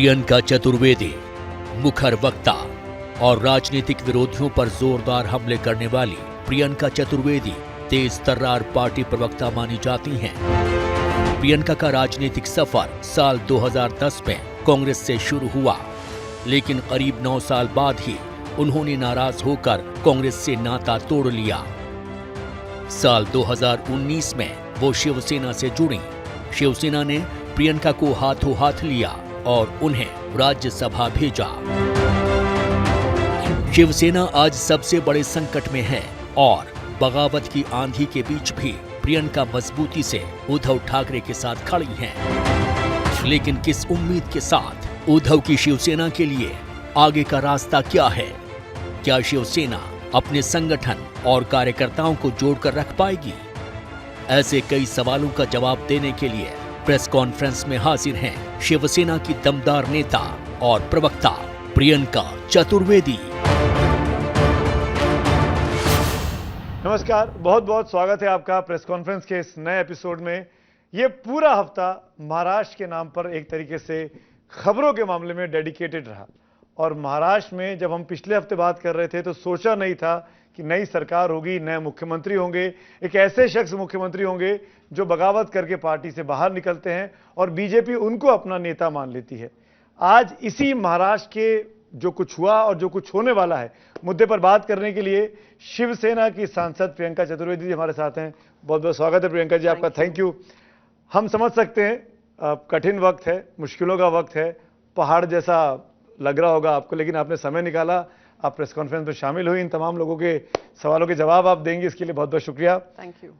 प्रियंका चतुर्वेदी, मुखर वक्ता और राजनीतिक विरोधियों पर जोरदार हमले करने वाली प्रियंका चतुर्वेदी तेज तर्रार पार्टी प्रवक्ता मानी जाती हैं। प्रियंका का राजनीतिक सफर साल 2010 में कांग्रेस से शुरू हुआ, लेकिन करीब 9 साल बाद ही उन्होंने नाराज होकर कांग्रेस से नाता तोड़ लिया। साल 2019 में वो शिवसेना से जुड़ी। शिवसेना ने प्रियंका को हाथों हाथ लिया और उन्हें राज्यसभा भेजा। शिवसेना आज सबसे बड़े संकट में है और बगावत की आंधी के बीच भी प्रियंका मजबूती से उद्धव ठाकरे के साथ खड़ी हैं। लेकिन किस उम्मीद के साथ? उद्धव की शिवसेना के लिए आगे का रास्ता क्या है? क्या शिवसेना अपने संगठन और कार्यकर्ताओं को जोड़कर रख पाएगी? ऐसे कई सवालों का जवाब देने के लिए प्रेस कॉन्फ्रेंस में हाजिर हैं शिवसेना की दमदार नेता और प्रवक्ता प्रियंका चतुर्वेदी। नमस्कार, बहुत बहुत स्वागत है आपका प्रेस कॉन्फ्रेंस के इस नए एपिसोड में। ये पूरा हफ्ता महाराष्ट्र के नाम पर एक तरीके से खबरों के मामले में डेडिकेटेड रहा। और महाराष्ट्र में जब हम पिछले हफ्ते बात कर रहे थे तो सोचा नहीं था कि नई सरकार होगी, नए मुख्यमंत्री होंगे, एक ऐसे शख्स मुख्यमंत्री होंगे जो बगावत करके पार्टी से बाहर निकलते हैं और बीजेपी उनको अपना नेता मान लेती है। आज इसी महाराष्ट्र के जो कुछ हुआ और जो कुछ होने वाला है मुद्दे पर बात करने के लिए शिवसेना की सांसद प्रियंका चतुर्वेदी जी हमारे साथ हैं। बहुत बहुत स्वागत है प्रियंका जी आपका। Thank you. हम समझ सकते हैं कठिन वक्त है, मुश्किलों का वक्त है, पहाड़ जैसा लग रहा होगा आपको, लेकिन आपने समय निकाला, आप प्रेस कॉन्फ्रेंस में शामिल हुई, इन तमाम लोगों के सवालों के जवाब आप देंगे, इसके लिए बहुत बहुत शुक्रिया। Thank you.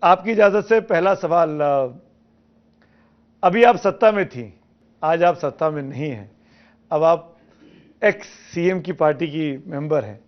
आपकी इजाजत से पहला सवाल, अभी आप सत्ता में थी, आज आप सत्ता में नहीं हैं, अब आप एक्स सीएम की पार्टी की मेंबर हैं,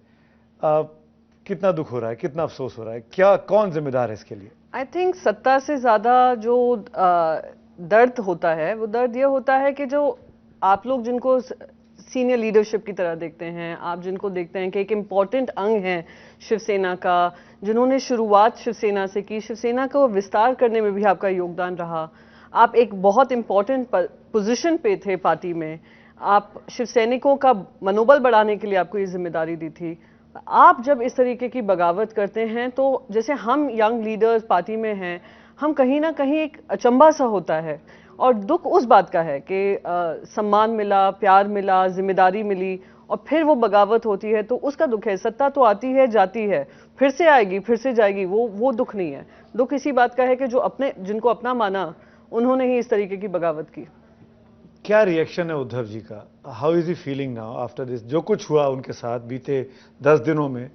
कितना दुख हो रहा है, कितना अफसोस हो रहा है, क्या कौन जिम्मेदार है इसके लिए? आई थिंक सत्ता से ज्यादा जो दर्द होता है वो दर्द ये होता है कि जो आप लोग जिनको सीनियर लीडरशिप की तरह देखते हैं, आप जिनको देखते हैं कि एक इम्पॉर्टेंट अंग है शिवसेना का, जिन्होंने शुरुआत शिवसेना से की, शिवसेना को विस्तार करने में भी आपका योगदान रहा, आप एक बहुत इम्पॉर्टेंट पोजीशन पे थे पार्टी में, आप शिवसैनिकों का मनोबल बढ़ाने के लिए आपको ये जिम्मेदारी दी थी। आप जब इस तरीके की बगावत करते हैं तो जैसे हम यंग लीडर्स पार्टी में हैं, हम कहीं ना कहीं एक अचंभा सा होता है और दुख उस बात का है कि सम्मान मिला, प्यार मिला, जिम्मेदारी मिली और फिर वो बगावत होती है तो उसका दुख है। सत्ता तो आती है जाती है, फिर से आएगी फिर से जाएगी, वो दुख नहीं है। दुख इसी बात का है कि जो जिनको अपना माना उन्होंने ही इस तरीके की बगावत की। क्या रिएक्शन है उद्धव जी का? How is he feeling now after this? जो कुछ हुआ उनके साथ बीते 10 दिनों में,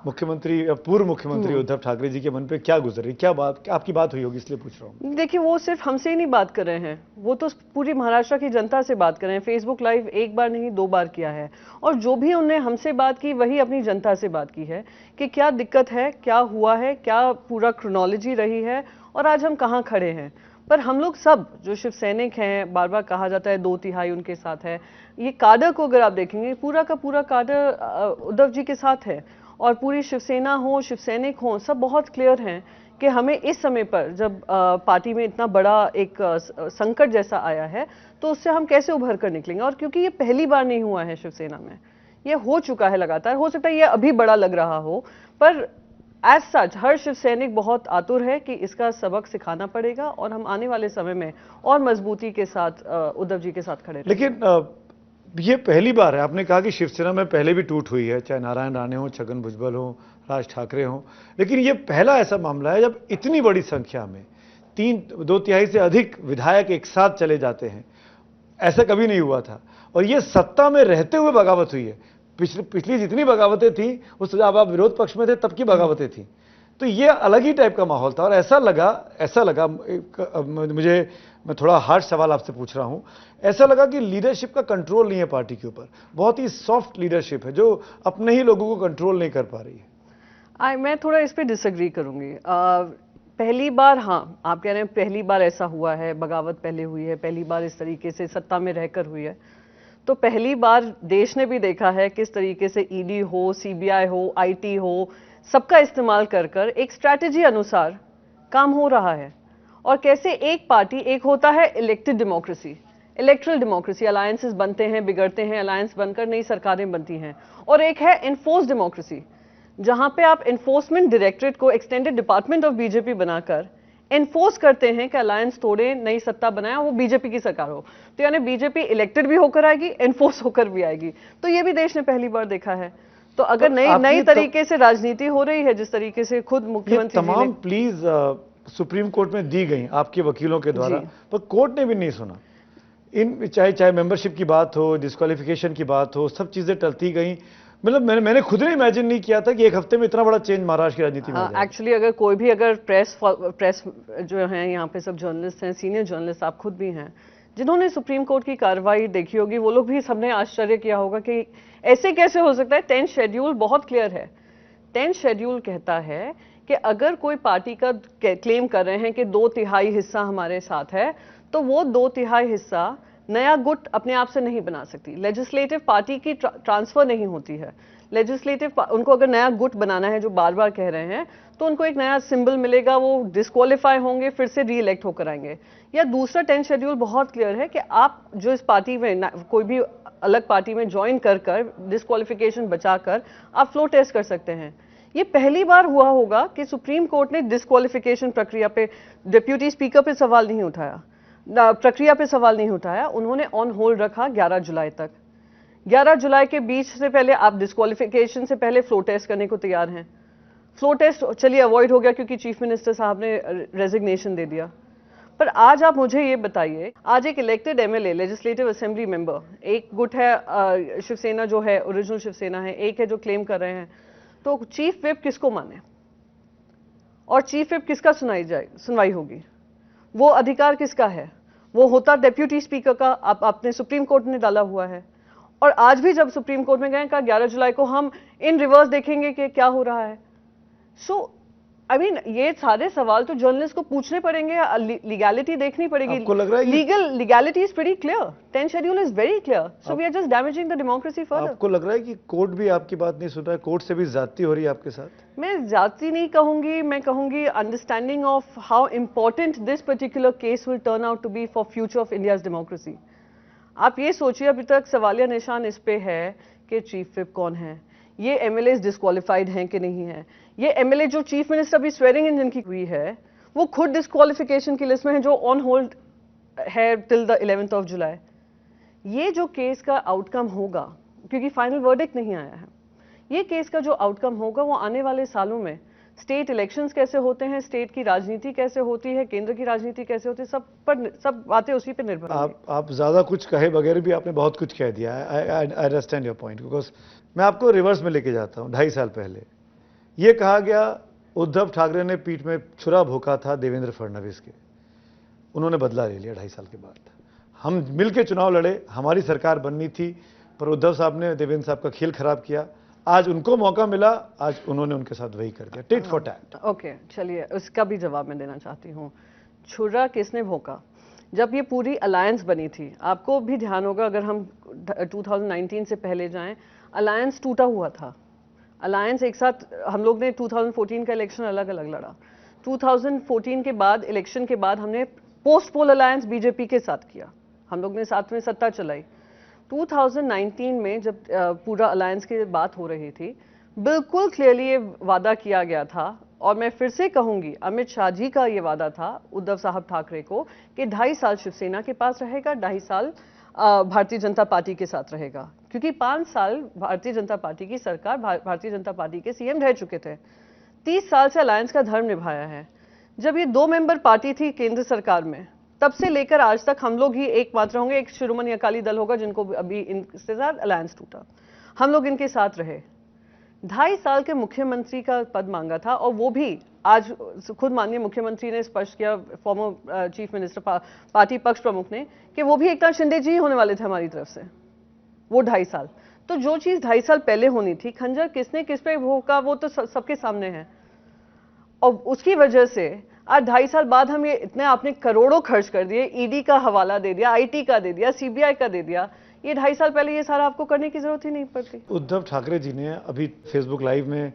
पूर्व मुख्यमंत्री उद्धव ठाकरे जी के मन पे क्या गुजरी, क्या बात आपकी बात हुई होगी, इसलिए पूछ रहा हूँ। देखिए, वो सिर्फ हमसे ही नहीं बात कर रहे हैं, वो तो पूरी महाराष्ट्र की जनता से बात कर रहे हैं। फेसबुक लाइव एक बार नहीं 2 बार किया है और जो भी उन्होंने हमसे बात की वही अपनी जनता से बात की है कि क्या दिक्कत है, क्या हुआ है, क्या पूरा क्रोनोलॉजी रही है और आज हम कहाँ खड़े हैं। पर हम लोग सब जो शिव सैनिक हैं, बार बार कहा जाता है 2/3 उनके साथ है, ये काडर को अगर आप देखेंगे पूरा का पूरा काडर उद्धव जी के साथ है और पूरी शिवसेना हो, शिव सैनिक हो, सब बहुत क्लियर हैं कि हमें इस समय पर जब पार्टी में इतना बड़ा एक संकट जैसा आया है तो उससे हम कैसे उभर कर निकलेंगे। और क्योंकि ये पहली बार नहीं हुआ है शिवसेना में, ये हो चुका है लगातार, हो सकता है ये अभी बड़ा लग रहा हो, पर एज सच हर शिव सैनिक बहुत आतुर है कि इसका सबक सिखाना पड़ेगा और हम आने वाले समय में और मजबूती के साथ उद्धव जी के साथ खड़े रहेंगे। लेकिन ये पहली बार है, आपने कहा कि शिवसेना में पहले भी टूट हुई है, चाहे नारायण राणे हो, छगन भुजबल हो, राज ठाकरे हो, लेकिन ये पहला ऐसा मामला है जब इतनी बड़ी संख्या में 2/3 से अधिक विधायक एक साथ चले जाते हैं। ऐसा कभी नहीं हुआ था और ये सत्ता में रहते हुए बगावत हुई है। पिछली जितनी बगावतें थी उस जब आप विरोध पक्ष में थे तब की बगावतें थी, तो ये अलग ही टाइप का माहौल था। और ऐसा लगा मुझे, मैं थोड़ा हार्ड सवाल आपसे पूछ रहा हूं, ऐसा लगा कि लीडरशिप का कंट्रोल नहीं है पार्टी के ऊपर, बहुत ही सॉफ्ट लीडरशिप है जो अपने ही लोगों को कंट्रोल नहीं कर पा रही है। मैं थोड़ा इस पे डिसएग्री करूंगी। पहली बार, हाँ आप कह रहे हैं पहली बार ऐसा हुआ है, बगावत पहले हुई है, पहली बार इस तरीके से सत्ता में रहकर हुई है, तो पहली बार देश ने भी देखा है किस तरीके से ईडी हो, सीबीआई हो, आईटी हो, सबका इस्तेमाल कर कर एक स्ट्रैटेजी अनुसार काम हो रहा है। और कैसे एक पार्टी, एक होता है elected democracy, electoral democracy, alliances बनते हैं, बिगड़ते हैं, अलायंस बनकर नई सरकारें बनती हैं, और एक है इन्फोर्स डेमोक्रेसी, जहां पे आप इन्फोर्समेंट डायरेक्टरेट को एक्सटेंडेड डिपार्टमेंट ऑफ बीजेपी बनाकर एनफोर्स करते हैं कि अलायंस तोड़े, नई सत्ता बनाए, वो बीजेपी की सरकार हो। तो यानी बीजेपी इलेक्टेड भी होकर आएगी, एनफोर्स होकर भी आएगी। तो ये भी देश ने पहली बार देखा है। तो अगर नई तरीके से राजनीति हो रही है, जिस तरीके से खुद मुख्यमंत्री तमाम प्लीज सुप्रीम कोर्ट में दी गई आपके वकीलों के द्वारा, पर कोर्ट ने भी नहीं सुना। इन चाहे मेंबरशिप की बात हो, डिस्क्वालिफिकेशन की बात हो, सब चीजें टलती गई। मतलब मैंने खुद ने इमेजिन नहीं किया था कि एक हफ्ते में इतना बड़ा चेंज महाराष्ट्र की राजनीति में आ जाएगा। एक्चुअली अगर कोई भी प्रेस जो है, यहाँ पे सब जर्नलिस्ट हैं, सीनियर जर्नलिस्ट, आप खुद भी हैं, जिन्होंने सुप्रीम कोर्ट की कार्रवाई देखी होगी, वो लोग भी सबने आश्चर्य किया होगा कि ऐसे कैसे हो सकता है। 10th शेड्यूल बहुत क्लियर है। 10th शेड्यूल कहता है कि अगर कोई पार्टी का क्लेम कर रहे हैं कि 2/3 हिस्सा हमारे साथ है, तो वो 2/3 हिस्सा नया गुट अपने आप से नहीं बना सकती। लेजिस्लेटिव पार्टी की ट्रांसफर नहीं होती है। लेजिस्लेटिव उनको अगर नया गुट बनाना है, जो बार बार कह रहे हैं, तो उनको एक नया सिंबल मिलेगा, वो डिस्क्वालीफाई होंगे, फिर से री इलेक्ट होकर आएंगे। या दूसरा 10th शेड्यूल बहुत क्लियर है कि आप जो इस पार्टी में कोई भी अलग पार्टी में ज्वाइन कर डिस्क्वालिफिकेशन बचाकर आप फ्लो टेस्ट कर सकते हैं। ये पहली बार हुआ होगा कि सुप्रीम कोर्ट ने डिस्क्वालिफिकेशन प्रक्रिया पे डिप्यूटी स्पीकर पे सवाल नहीं उठाया, प्रक्रिया पे सवाल नहीं उठाया। उन्होंने ऑन होल्ड रखा 11 जुलाई तक। 11 जुलाई के बीच से पहले आप डिस्क्वालिफिकेशन से पहले फ्लो टेस्ट करने को तैयार हैं। फ्लो टेस्ट चलिए अवॉइड हो गया क्योंकि चीफ मिनिस्टर साहब ने रेजिग्नेशन दे दिया। पर आज आप मुझे ये बताइए, आज एक elected MLA, legislative assembly member, एक गुट है शिवसेना जो है, ओरिजिनल शिवसेना है, एक है जो क्लेम कर रहे हैं, तो चीफ विप किसको माने और चीफ विप किसका सुनवाई होगी? वो अधिकार किसका है? वो होता डेप्यूटी स्पीकर का। आपने सुप्रीम कोर्ट ने डाला हुआ है। और आज भी जब सुप्रीम कोर्ट में गए, कहा 11 जुलाई को हम इन रिवर्स देखेंगे कि क्या हो रहा है। सो आई मीन ये सारे सवाल तो जर्नलिस्ट को पूछने पड़ेंगे, लीगैलिटी देखनी पड़ेगी। आपको लग रहा है legality is very clear, 10th schedule is very clear, so we are just damaging the democracy further. आपको लग रहा है कि कोर्ट भी आपकी बात नहीं सुन रहा है, कोर्ट से भी ज्यादती हो रही है आपके साथ? मैं ज्यादती नहीं कहूंगी, मैं कहूंगी understanding of how important this particular case will turn out to be for future of India's democracy. आप ये सोचिए, अभी तक सवालिया निशान इस पे है कि चीफ विप कौन है, ये एमएलए डिस्क्वालिफाइड हैं कि नहीं है। ये एमएलए जो चीफ मिनिस्टर अभी स्वेरिंग इन जिनकी हुई है, वो खुद डिस्क्वालिफिकेशन की लिस्ट में है, जो ऑन होल्ड है टिल द 11th of जुलाई। ये जो केस का आउटकम होगा, क्योंकि फाइनल वर्डिक्ट नहीं आया है, ये केस का जो आउटकम होगा वो आने वाले सालों में स्टेट इलेक्शंस कैसे होते हैं, स्टेट की राजनीति कैसे होती है, केंद्र की राजनीति कैसे होती है, सब बातें उसी पे निर्भर होंगी। आप ज्यादा कुछ कहे बगैर भी आपने बहुत कुछ कह दिया। I understand your point, because मैं आपको रिवर्स में लेके जाता हूँ। 2.5 साल पहले ये कहा गया उद्धव ठाकरे ने पीठ में छुरा भोंका था देवेंद्र फडणवीस के, उन्होंने बदला ले लिया 2.5 साल के बाद। हम मिलकर चुनाव लड़े, हमारी सरकार बननी थी, पर उद्धव साहब ने देवेंद्र साहब का खेल खराब किया। आज उनको मौका मिला, आज उन्होंने उनके साथ वही कर दिया, टिट फॉर टैट। ओके, चलिए उसका भी जवाब मैं देना चाहती हूँ। छुरा किसने भोंका? जब ये पूरी अलायंस बनी थी, आपको भी ध्यान होगा, अगर हम 2019 से पहले जाएं, अलायंस टूटा हुआ था। अलायंस एक साथ हम लोग ने 2014 का इलेक्शन अलग अलग लड़ा। 2014 के बाद, इलेक्शन के बाद, हमने पोस्ट पोल अलायंस बीजेपी के साथ किया, हम लोग ने साथ में सत्ता चलाई। 2019 में जब पूरा अलायंस की बात हो रही थी, बिल्कुल क्लियरली ये वादा किया गया था, और मैं फिर से कहूंगी, अमित शाह जी का ये वादा था उद्धव साहब ठाकरे को कि 2.5 साल शिवसेना के पास रहेगा, 2.5 साल भारतीय जनता पार्टी के साथ रहेगा, क्योंकि 5 साल भारतीय जनता पार्टी की सरकार, भारतीय जनता पार्टी के सीएम रह चुके थे। 30 साल से अलायंस का धर्म निभाया है। जब ये 2 मेंबर पार्टी थी केंद्र सरकार में, तब से लेकर आज तक हम लोग ही एकमात्र होंगे, एक शिरोमणि अकाली दल होगा जिनको अभी इनके साथ अलायंस टूटा, हम लोग इनके साथ रहे। 2.5 साल के मुख्यमंत्री का पद मांगा था, और वो भी आज खुद माननीय मुख्यमंत्री ने स्पष्ट किया, फॉर्मर चीफ मिनिस्टर, पार्टी पक्ष प्रमुख ने, कि वो भी एकनाथ शिंदे जी होने वाले थे हमारी तरफ से, वो 2.5 साल। तो जो चीज 2.5 साल पहले होनी थी, खंजर किसने किस पे भोंका, वो तो सबके सामने है। और उसकी वजह से आज 2.5 साल बाद हम ये इतने, आपने करोड़ों खर्च कर दिए, ईडी का हवाला दे दिया, आईटी का दे दिया, सीबीआई का दे दिया, ये 2.5 साल पहले ये सारा आपको करने की जरूरत ही नहीं पड़ती। उद्धव ठाकरे जी ने अभी फेसबुक लाइव में,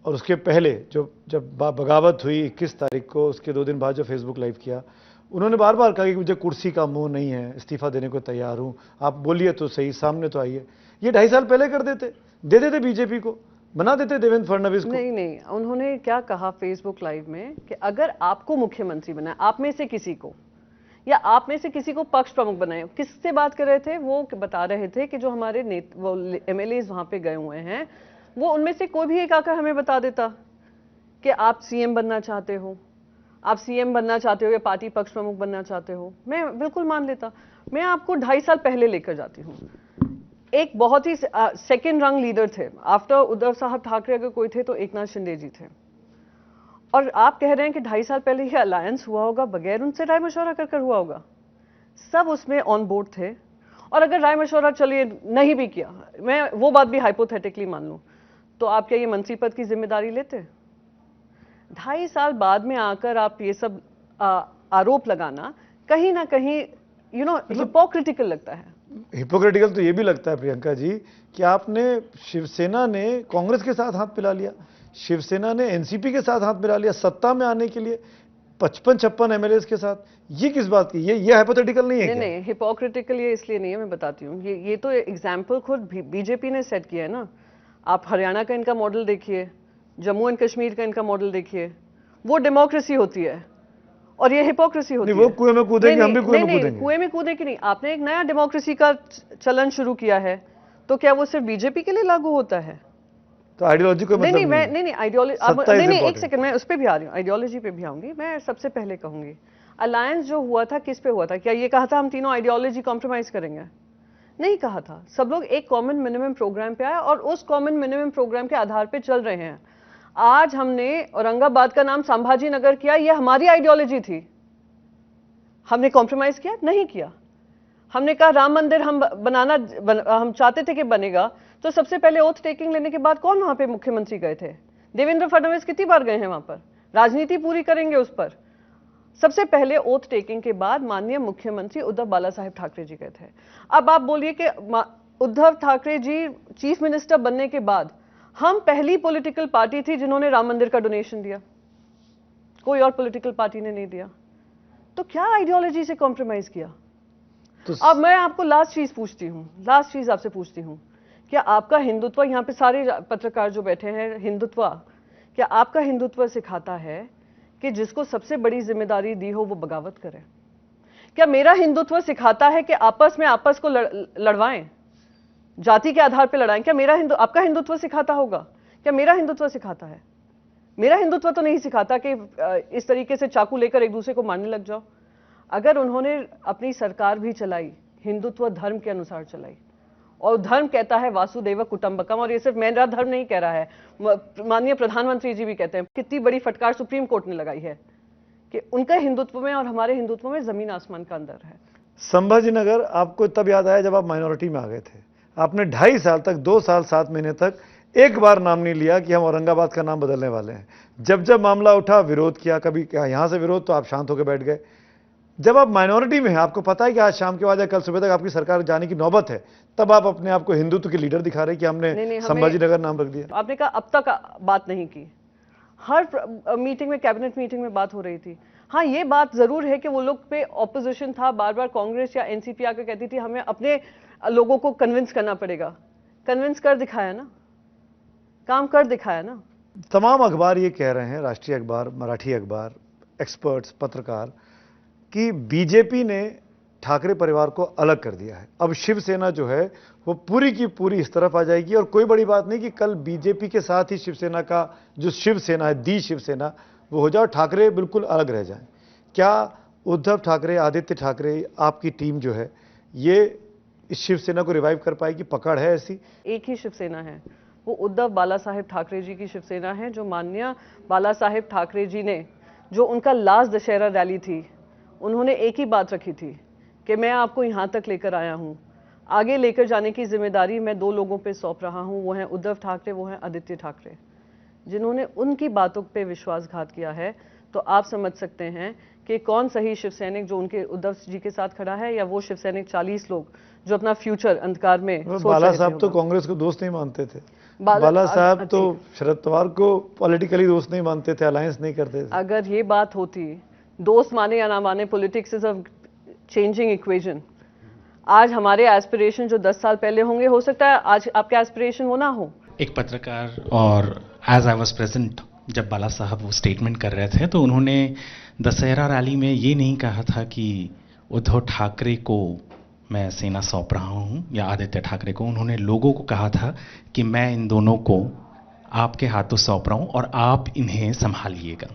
और उसके पहले जब बगावत हुई 21 तारीख को, उसके 2 दिन बाद जो फेसबुक लाइव किया, उन्होंने बार बार कहा कि मुझे कुर्सी का मोह नहीं है, इस्तीफा देने को तैयार हूं, आप बोलिए तो सही, सामने तो आइए। ये 2.5 साल पहले कर देते, दे देते बीजेपी को, बना देते देवेंद्र फडणवीस को। नहीं नहीं, उन्होंने क्या कहा फेसबुक लाइव में कि अगर आपको मुख्यमंत्री बनाए, आप में से किसी को, या आप में से किसी को पक्ष प्रमुख बनाए, किससे बात कर रहे थे? वो बता रहे थे कि जो हमारे एमएलए वहां पे गए हुए हैं, वो उनमें से कोई भी एक आकर हमें बता देता कि आप सीएम बनना चाहते हो, आप सीएम बनना चाहते हो या पार्टी पक्ष प्रमुख बनना चाहते हो, मैं बिल्कुल मान लेता। मैं आपको 2.5 साल पहले लेकर जाती हूँ। एक बहुत ही सेकेंड रंग लीडर थे, आफ्टर उद्धव साहब ठाकरे अगर कोई थे तो एकनाथ शिंदे जी थे। और आप कह रहे हैं कि 2.5 साल पहले ये अलायंस हुआ होगा, बगैर उनसे राय मशवरा कर हुआ होगा। सब उसमें ऑन बोर्ड थे। और अगर राय मशवरा चलिए नहीं भी किया, मैं वो बात भी हाइपोथेटिकली मान लूं, तो आप क्या ये मंत्री पद की जिम्मेदारी लेते? 2.5 साल बाद में आकर आप ये सब आरोप लगाना कहीं ना कहीं हिपोक्रिटिकल लगता है। हिपोक्रेटिकल तो ये भी लगता है प्रियंका जी कि आपने, शिवसेना ने कांग्रेस के साथ हाथ मिला लिया, शिवसेना ने एनसीपी के साथ हाथ मिला लिया सत्ता में आने के लिए 55-56 एमएलए के साथ। ये किस बात की? ये हाइपोथेटिकल नहीं है क्या? नहीं, हिपोक्रिटिकल ये इसलिए नहीं है, मैं बताती हूँ। ये तो एग्जाम्पल खुद बीजेपी ने सेट किया है ना। आप हरियाणा का इनका मॉडल देखिए, जम्मू एंड कश्मीर का इनका मॉडल देखिए, वो डेमोक्रेसी होती है और ये हिपोक्रेसी होती है। वो कुएं में कूदेंगे, हम भी कुएं में कूदेंगे। कुएं में कूदे कि नहीं, आपने एक नया डेमोक्रेसी का चलन शुरू किया है, तो क्या वो सिर्फ बीजेपी के लिए लागू होता है? तो आइडियोलॉजी को मतलब नहीं आइडियोलॉजी, नहीं एक सेकंड, मैं उस पर भी आ रही हूँ, आइडियोलॉजी पे भी आऊंगी। मैं सबसे पहले कहूंगी अलायंस जो हुआ था किस पे हुआ था? क्या ये कहा था हम तीनों आइडियोलॉजी कॉम्प्रोमाइज करेंगे? नहीं कहा था। सब लोग एक कॉमन मिनिमम प्रोग्राम पे आए और उस कॉमन मिनिमम प्रोग्राम के आधार पे चल रहे हैं। आज हमने औरंगाबाद का नाम संभाजी नगर किया, ये हमारी आइडियोलॉजी थी। हमने कॉम्प्रोमाइज किया? नहीं किया। हमने कहा राम मंदिर हम हम चाहते थे कि बनेगा, तो सबसे पहले ओथ टेकिंग लेने के बाद कौन वहां पे मुख्यमंत्री गए थे? देवेंद्र फडणवीस कितनी बार गए हैं वहां पर? राजनीति पूरी करेंगे उस पर। सबसे पहले ओथ टेकिंग के बाद माननीय मुख्यमंत्री उद्धव बाला साहेब ठाकरे जी गए थे। अब आप बोलिए कि उद्धव ठाकरे जी चीफ मिनिस्टर बनने के बाद हम पहली पॉलिटिकल पार्टी थी जिन्होंने राम मंदिर का डोनेशन दिया, कोई और पॉलिटिकल पार्टी ने नहीं दिया। तो क्या आइडियोलॉजी से कॉम्प्रोमाइज किया? तो अब मैं आपको लास्ट चीज आपसे पूछती हूं, क्या आपका हिंदुत्व, यहाँ पे सारे पत्रकार जो बैठे हैं, हिंदुत्व, क्या आपका हिंदुत्व सिखाता है कि जिसको सबसे बड़ी जिम्मेदारी दी हो वो बगावत करे? क्या मेरा हिंदुत्व सिखाता है कि आपस को लड़वाएं, जाति के आधार पर लड़ाएं? क्या आपका हिंदुत्व सिखाता होगा? क्या मेरा हिंदुत्व सिखाता है? मेरा हिंदुत्व तो नहीं सिखाता कि इस तरीके से चाकू लेकर एक दूसरे को मारने लग जाओ। अगर उन्होंने अपनी सरकार भी चलाई हिंदुत्व धर्म के अनुसार चलाई, और धर्म कहता है वासुदेव कुटुंबकम, और ये सिर्फ मेरा धर्म नहीं कह रहा है, माननीय प्रधानमंत्री जी भी कहते हैं। कितनी बड़ी फटकार सुप्रीम कोर्ट ने लगाई है कि उनका हिंदुत्व में और हमारे हिंदुत्व में जमीन आसमान का अंतर है। संभाजी नगर आपको तब याद आया जब आप माइनॉरिटी में आ गए थे। आपने 2.5 साल तक, 2 साल 7 महीने तक एक बार नाम नहीं लिया कि हम औरंगाबाद का नाम बदलने वाले हैं। जब जब मामला उठा विरोध किया, कभी क्या यहां से विरोध, तो आप शांत होकर बैठ गए। जब आप माइनॉरिटी में हैं, आपको पता है कि आज शाम के बाद या कल सुबह तक आपकी सरकार जाने की नौबत है, तब आप अपने आप को हिंदुत्व के लीडर दिखा रहे हैं कि हमने संभाजी नगर नाम रख दिया। आपने कहा अब तक बात नहीं की, हर मीटिंग में, कैबिनेट मीटिंग में बात हो रही थी। हाँ, ये बात जरूर है कि वो लोग पे ऑपोजिशन था, बार बार कांग्रेस या एनसीपी आकर कहती थी हमें अपने लोगों को कन्विंस करना पड़ेगा। कन्विंस कर दिखाया ना, काम कर दिखाया ना। तमाम अखबार ये कह रहे हैं, राष्ट्रीय अखबार, मराठी अखबार, एक्सपर्ट्स, पत्रकार, कि बीजेपी ने ठाकरे परिवार को अलग कर दिया है। अब शिवसेना जो है वो पूरी की पूरी इस तरफ आ जाएगी, और कोई बड़ी बात नहीं कि कल बीजेपी के साथ ही शिवसेना का जो शिवसेना है, दी शिवसेना, वो हो जाए, ठाकरे बिल्कुल अलग रह जाएं। क्या उद्धव ठाकरे, आदित्य ठाकरे, आपकी टीम जो है, ये इस शिवसेना को रिवाइव कर पाएगी? पकड़ है ऐसी? एक ही शिवसेना है, वो उद्धव बाला साहेब ठाकरे जी की शिवसेना है, जो माननीय बाला साहेब ठाकरे जी ने, जो उनका लास्ट दशहरा रैली थी, उन्होंने एक ही बात रखी थी कि मैं आपको यहाँ तक लेकर आया हूँ, आगे लेकर जाने की जिम्मेदारी मैं 2 लोगों पे सौंप रहा हूँ, वो हैं उद्धव ठाकरे, वो हैं आदित्य ठाकरे। जिन्होंने उनकी बातों पे विश्वासघात किया है, तो आप समझ सकते हैं कि कौन सही शिवसैनिक जो उनके उद्धव जी के साथ खड़ा है, या वो शिवसैनिक 40 लोग जो अपना फ्यूचर अंधकार में सोच रहे थे। बाला साहब तो कांग्रेस को दोस्त नहीं मानते थे, बाला साहब तो शरद पवार को पॉलिटिकली दोस्त नहीं मानते थे, अलायंस नहीं करते थे। अगर ये बात होती दोस्त माने या ना माने, politics is a changing equation. आज हमारे एस्पिरेशन जो 10 साल पहले होंगे, हो सकता है आज आपके एस्पिरेशन वो ना हो। एक पत्रकार, और एज आई वॉज प्रेजेंट जब बाला साहब वो स्टेटमेंट कर रहे थे, तो उन्होंने दशहरा रैली में ये नहीं कहा था कि उद्धव ठाकरे को मैं सेना सौंप रहा हूँ या आदित्य ठाकरे को। उन्होंने लोगों को कहा था कि मैं इन दोनों को आपके हाथों सौंप रहा हूँ और आप इन्हें संभालिएगा।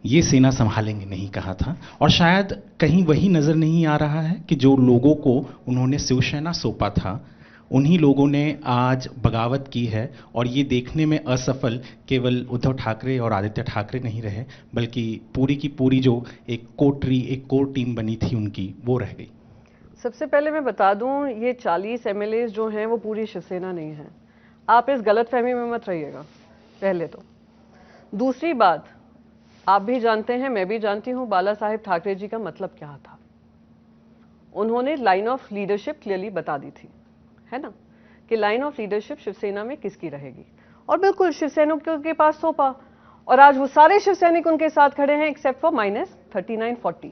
ये सेना संभालेंगे नहीं कहा था। और शायद कहीं वही नज़र नहीं आ रहा है कि जो लोगों को उन्होंने शिवसेना सौंपा था, उन्हीं लोगों ने आज बगावत की है। और ये देखने में असफल केवल उद्धव ठाकरे और आदित्य ठाकरे नहीं रहे, बल्कि पूरी की पूरी जो एक कोर टीम बनी थी उनकी, वो रह गई। सबसे पहले मैं बता दूं, ये 40 एमएलए जो हैं वो पूरी शिवसेना नहीं है। आप इस गलतफहमी में मत रहिएगा, पहले तो। दूसरी बात, आप भी जानते हैं, मैं भी जानती हूं, बाला साहेब ठाकरे जी का मतलब क्या था। उन्होंने लाइन ऑफ लीडरशिप क्लियरली बता दी थी, है ना, कि लाइन ऑफ लीडरशिप शिवसेना में किसकी रहेगी। और बिल्कुल शिवसैनिकों के पास सौंपा, और आज वो सारे शिवसैनिक उनके साथ खड़े हैं एक्सेप्ट फॉर -39-40,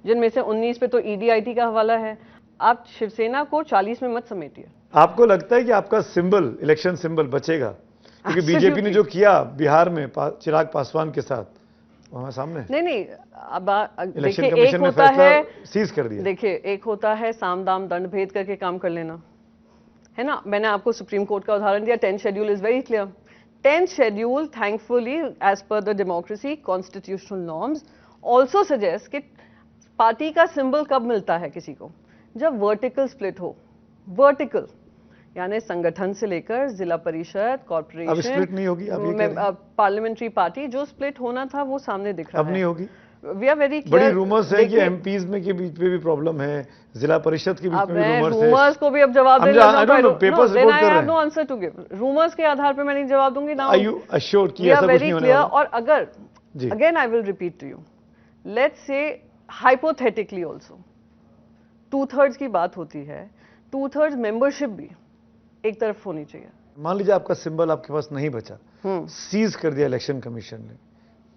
जिनमें से 19 पे तो ईडीआईटी का हवाला है। आप शिवसेना को 40 में मत समेटिए। आपको लगता है कि आपका सिंबल, इलेक्शन सिंबल बचेगा? क्योंकि बीजेपी ने जो किया बिहार में चिराग पासवान के साथ, वहां सामने नहीं, अब इलेक्शन देखिए, कमीशन एक ने होता फैसला है, सीज कर दिया। देखिए, एक होता है साम दाम दंड भेद करके काम कर लेना, है ना। मैंने आपको सुप्रीम कोर्ट का उदाहरण दिया। 10th schedule is very clear. 10th schedule thankfully as per the democracy constitutional norms also suggest कि पार्टी का सिंबल कब मिलता है किसी को, जब वर्टिकल स्प्लिट हो। वर्टिकल यानी संगठन से लेकर जिला परिषद, कॉर्पोरेशन, अब स्प्लिट नहीं होगी, पार्लियामेंट्री पार्टी, जो स्प्लिट होना था वो सामने दिख रहा है। अब नहीं होगी। We are very clear. बड़ी रूमर्स है कि एमपीज में के बीच में भी प्रॉब्लम है, जिला परिषद के बीच में भी रूमर्स को भी अब जवाब देना, पेपर्स रिपोर्ट कर रहे हैं। No answer to give. Rumours के आधार पर मैं नहीं जवाब दूंगी ना। आर यू अश्योर्ड कि ऐसा कुछ नहीं होने वाला? और अगर again I will repeat to you, let's say hypothetically also 2/3 की बात होती है, 2/3 मेंबरशिप भी एक तरफ होनी चाहिए। मान लीजिए आपका सिंबल आपके पास नहीं बचा, सीज कर दिया इलेक्शन कमीशन ने,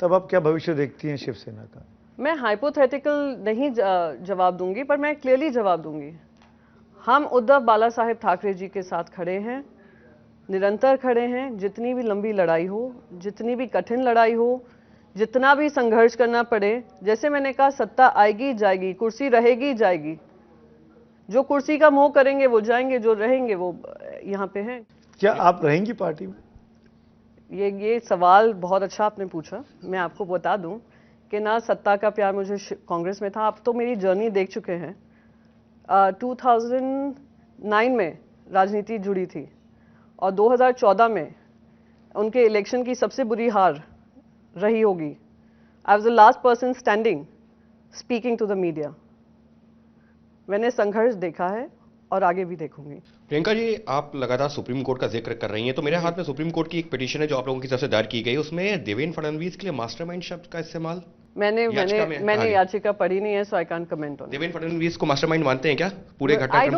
तब आप क्या भविष्य देखती हैं शिवसेना का? मैं हाइपोथेटिकल नहीं जवाब दूंगी, पर मैं क्लियरली जवाब दूंगी। हम उद्धव बाला साहेब ठाकरे जी के साथ खड़े हैं, निरंतर खड़े हैं। जितनी भी लंबी लड़ाई हो, जितनी भी कठिन लड़ाई हो, जितना भी संघर्ष करना पड़े, जैसे मैंने कहा, सत्ता आएगी जाएगी, कुर्सी रहेगी जाएगी। जो कुर्सी का मोह करेंगे वो जाएंगे, जो रहेंगे वो यहाँ पे हैं। क्या आप रहेंगी पार्टी में? ये सवाल बहुत अच्छा आपने पूछा। मैं आपको बता दूं कि ना सत्ता का प्यार मुझे कांग्रेस में था। आप तो मेरी जर्नी देख चुके हैं। 2009 में राजनीति जुड़ी थी और 2014 में उनके इलेक्शन की सबसे बुरी हार रही होगी। I was the last person standing speaking to the media. मैंने संघर्ष देखा है और आगे भी देखूंगी। प्रियंका जी, आप लगातार सुप्रीम कोर्ट का जिक्र कर रही हैं, तो मेरे हाथ में सुप्रीम कोर्ट की एक पिटीशन है जो आप लोगों की तरफ से दायर की गई। उसमें देवेंद्र फडणवीस के लिए मास्टरमाइंड शब्द का इस्तेमाल मैंने याचिका पढ़ी नहीं है, so I can't comment on. Devendra Fadnavis को मास्टरमाइंड मानते हैं क्या पूरे घटनाक्रम का? I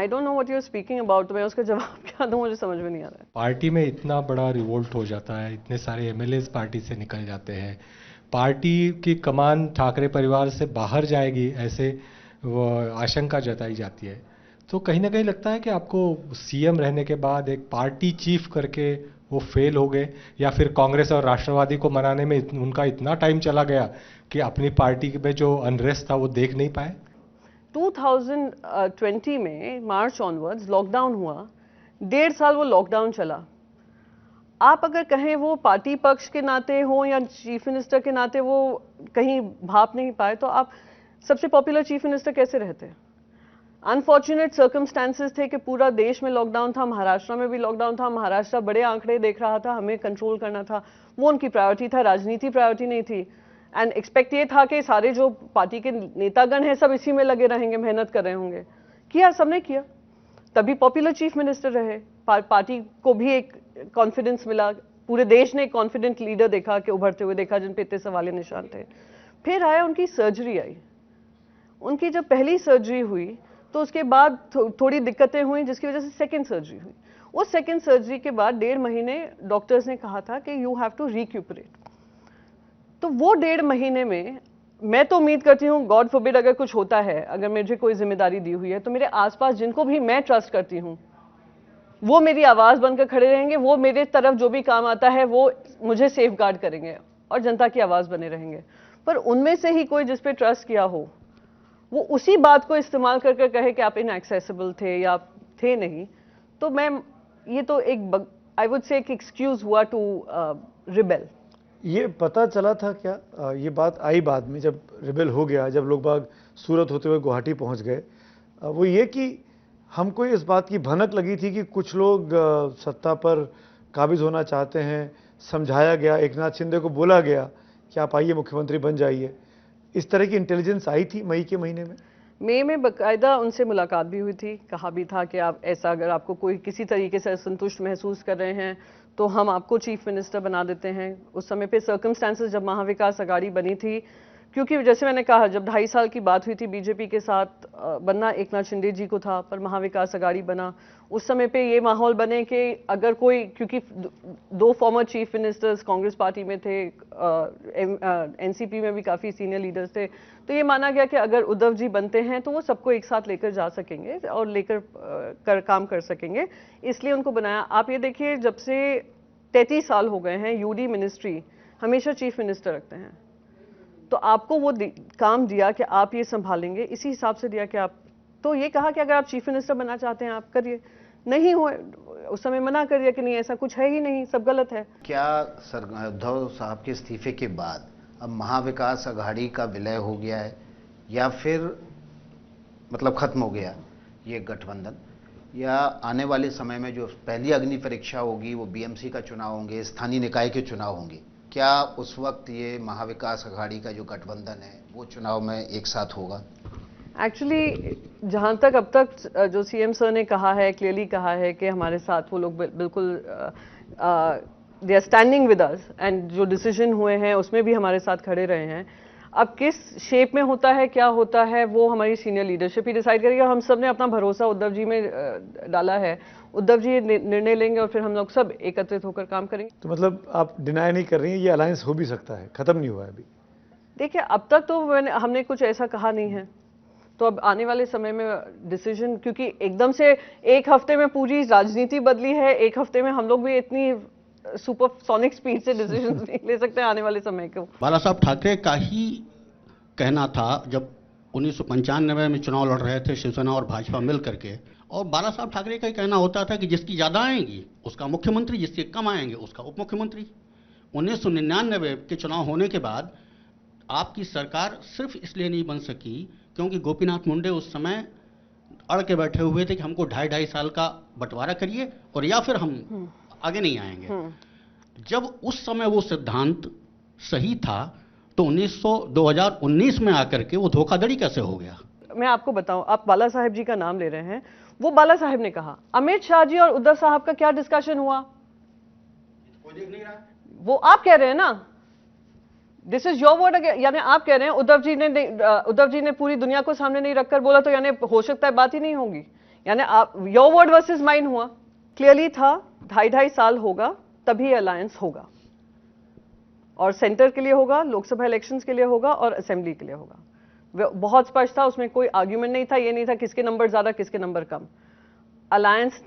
don't know what you are speaking about. मैं उसका जवाब क्या दूं, मुझे समझ में नहीं आ रहा है। पार्टी में इतना बड़ा रिवोल्ट हो जाता है, इतने सारे एमएलएस पार्टी से निकल जाते हैं, पार्टी की कमान ठाकरे परिवार से बाहर जाएगी, ऐसे वो आशंका जताई जाती है। तो कहीं ना कहीं लगता है कि आपको सीएम रहने के बाद एक पार्टी चीफ करके वो फेल हो गए, या फिर कांग्रेस और राष्ट्रवादी को मनाने में उनका इतना टाइम चला गया कि अपनी पार्टी में जो अनरेस्ट था वो देख नहीं पाए। 2020 में मार्च ऑनवर्ड्स लॉकडाउन हुआ, 1.5 साल वो लॉकडाउन चला। आप अगर कहें वो पार्टी पक्ष के नाते हो या चीफ मिनिस्टर के नाते वो कहीं भाप नहीं पाए, तो आप सबसे पॉपुलर चीफ मिनिस्टर कैसे रहते? अनफॉर्चुनेट सर्कमस्टांसेस थे कि पूरा देश में लॉकडाउन था, महाराष्ट्र में भी लॉकडाउन था। महाराष्ट्र बड़े आंकड़े देख रहा था, हमें कंट्रोल करना था, वो उनकी प्रायोरिटी था, राजनीति प्रायोरिटी नहीं थी। एंड एक्सपेक्ट ये था कि सारे जो पार्टी के नेतागण हैं सब इसी में लगे रहेंगे, मेहनत कर रहे होंगे। किया, सबने किया, तभी पॉपुलर चीफ मिनिस्टर रहे। पार्टी को भी एक कॉन्फिडेंस मिला, पूरे देश ने एक कॉन्फिडेंट लीडर देखा कि उभरते हुए देखा, जिन पे इतने सवालिया निशान थे। फिर आया उनकी सर्जरी आई। उनकी जब पहली सर्जरी हुई तो उसके बाद थोड़ी दिक्कतें हुई, जिसकी वजह से सेकंड सर्जरी हुई। उस सेकंड सर्जरी के बाद 1.5 महीने डॉक्टर्स ने कहा था कि यू हैव टू रिक्यूपरेट। तो वो 1.5 महीने में मैं तो उम्मीद करती हूँ, गॉड फॉरबिड अगर कुछ होता है, अगर मुझे कोई जिम्मेदारी दी हुई है, तो मेरे आसपास जिनको भी मैं ट्रस्ट करती हूँ वो मेरी आवाज बनकर खड़े रहेंगे, वो मेरे तरफ जो भी काम आता है वो मुझे सेफ गार्ड करेंगे और जनता की आवाज बने रहेंगे। पर उनमें से ही कोई जिस पे ट्रस्ट किया हो वो उसी बात को इस्तेमाल करके कहे कि आप इनएक्सेसिबल थे या आप थे नहीं, तो मैं ये तो एक आई वुड से एक एक्सक्यूज हुआ टू रिबेल। ये पता चला था क्या, ये बात आई बाद में जब रिबेल हो गया, जब लोग बाग सूरत होते हुए गुवाहाटी पहुंच गए, वो ये कि हमको इस बात की भनक लगी थी कि कुछ लोग सत्ता पर काबिज होना चाहते हैं, समझाया गया, एकनाथ शिंदे को बोला गया कि आप आइए मुख्यमंत्री बन जाइए, इस तरह की इंटेलिजेंस आई थी मई के महीने में? मई में बाकायदा उनसे मुलाकात भी हुई थी, कहा भी था कि आप ऐसा अगर आपको कोई किसी तरीके से असंतुष्ट महसूस कर रहे हैं तो हम आपको चीफ मिनिस्टर बना देते हैं। उस समय पे सर्कमस्टांसेस जब महाविकास अघाड़ी बनी थी, क्योंकि जैसे मैंने कहा जब 2.5 साल की बात हुई थी बीजेपी के साथ बनना एकनाथ शिंदे जी को था, पर महाविकास अघाड़ी बना, उस समय पे ये माहौल बने कि अगर कोई, क्योंकि 2 former chief ministers Congress party में थे, एनसीपी में भी काफ़ी सीनियर लीडर्स थे, तो ये माना गया कि अगर उद्धव जी बनते हैं तो वो सबको एक साथ लेकर जा सकेंगे और लेकर काम कर सकेंगे, इसलिए उनको बनाया। आप ये देखिए जब से 33 साल हो गए हैं यूडी मिनिस्ट्री हमेशा चीफ मिनिस्टर रखते हैं, तो आपको वो काम दिया कि आप ये संभालेंगे, इसी हिसाब से दिया कि आप, तो ये कहा कि अगर आप चीफ मिनिस्टर बनना चाहते हैं आप करिए, नहीं हो उस समय मना कर दिया कि नहीं ऐसा कुछ है ही नहीं, सब गलत है। क्या उद्धव साहब के इस्तीफे के बाद अब महाविकास अघाड़ी का विलय हो गया है या फिर मतलब खत्म हो गया ये गठबंधन, या आने वाले समय में जो पहली अग्नि परीक्षा होगी वो बीएमसी का चुनाव होंगे, स्थानीय निकाय के चुनाव होंगे, क्या उस वक्त ये महाविकास अघाड़ी का जो गठबंधन है वो चुनाव में एक साथ होगा? एक्चुअली जहां तक अब तक जो सीएम सर ने कहा है, क्लियरली कहा है कि हमारे साथ वो लोग बिल्कुल they are standing with us, and जो डिसीजन हुए हैं उसमें भी हमारे साथ खड़े रहे हैं। अब किस शेप में होता है, क्या होता है, वो हमारी सीनियर लीडरशिप ही डिसाइड करेगी। हम सब ने अपना भरोसा उद्धव जी में डाला है, उद्धव जी निर्णय लेंगे और फिर हम लोग सब एकत्रित होकर काम करेंगे। तो मतलब आप डिनाई नहीं कर रही हैं ये अलायंस हो भी सकता है, खत्म नहीं हुआ है अभी? देखिए अब तक तो हमने कुछ ऐसा कहा नहीं है, तो अब आने वाले समय में डिसीजन, क्योंकि एकदम से एक हफ्ते में पूरी राजनीति बदली है, एक हफ्ते में हम लोग भी इतनी सुपरसोनिक स्पीड से डिसीजन नहीं ले सकते आने वाले समय को। बाला साहब ठाकरे का ही कहना था जब 1995 में चुनाव लड़ रहे थे शिवसेना और भाजपा मिल करके, और बाला साहब ठाकरे का ही कहना होता था कि जिसकी ज़्यादा आएंगी उसका मुख्यमंत्री, जिसके कम आएंगे उसका उप मुख्यमंत्री। 1999 के चुनाव होने के बाद आपकी सरकार सिर्फ इसलिए नहीं बन सकी क्योंकि गोपीनाथ मुंडे उस समय अड़ के बैठे हुए थे कि हमको 2.5 साल का बंटवारा करिए और या फिर हम आगे नहीं आएंगे। जब उस समय वो सिद्धांत सही था तो 2019 में आकर के वो धोखाधड़ी कैसे हो गया? मैं आपको बताऊं, आप बाला साहेब जी का नाम ले रहे हैं, वो बाला साहेब ने कहा, अमित शाह जी और उद्धव साहब का क्या डिस्कशन हुआ कोई देख नहीं रहा, वो आप कह रहे हैं ना, दिस इज योर वर्ड, यानी आप कह रहे हैं उद्धव जी ने पूरी दुनिया को सामने नहीं रखकर बोला, तो यानी हो सकता है बात ही नहीं होगी, यानी आप योर वर्ड वर्सेस माइन हुआ। क्लियरली था 2.5 साल होगा तभी अलायंस होगा, और सेंटर के लिए होगा, लोकसभा इलेक्शंस के लिए होगा और असेंबली के लिए होगा। बहुत स्पष्ट था, उसमें कोई आर्ग्यूमेंट नहीं था, ये नहीं था किसके नंबर ज्यादा किसके नंबर कम, अलायंस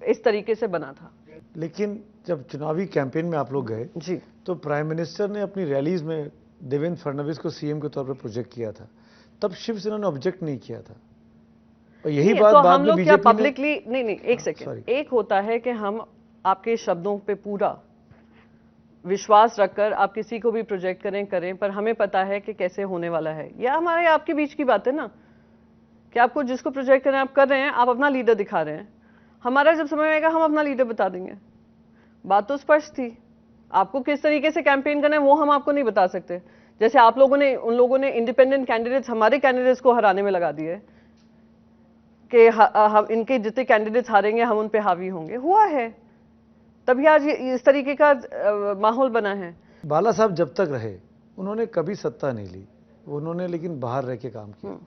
इस तरीके से बना था। लेकिन जब चुनावी कैंपेन में आप लोग गए जी, तो प्राइम मिनिस्टर ने अपनी रैलीज में देवेंद्र फडणवीस को सीएम के तौर पर प्रोजेक्ट किया था, तब शिवसेना ने ऑब्जेक्ट नहीं किया था, और यही बात तो बाद हम में लोग क्या बीजेपी पब्लिकली नहीं एक सेकेंड, एक होता है कि हम आपके शब्दों पे पूरा विश्वास रखकर आप किसी को भी प्रोजेक्ट करें, पर हमें पता है कि कैसे होने वाला है। यह हमारे आपके बीच की बात है ना, कि आपको जिसको प्रोजेक्ट करें आप कर रहे हैं, आप अपना लीडर दिखा रहे हैं, हमारा जब समय आएगा हम अपना लीडर बता देंगे। बात तो स्पष्ट थी, आपको किस तरीके से कैंपेन करना है वो हम आपको नहीं बता सकते। जैसे आप लोगों ने, उन लोगों ने इंडिपेंडेंट कैंडिडेट्स हमारे कैंडिडेट्स को हराने में लगा दिए कि हम इनके जितने कैंडिडेट्स हारेंगे हम उन पे हावी होंगे, हुआ है, तभी आज इस तरीके का माहौल बना है। बाला साहब जब तक रहे उन्होंने कभी सत्ता नहीं ली, उन्होंने लेकिन बाहर रह के काम किया।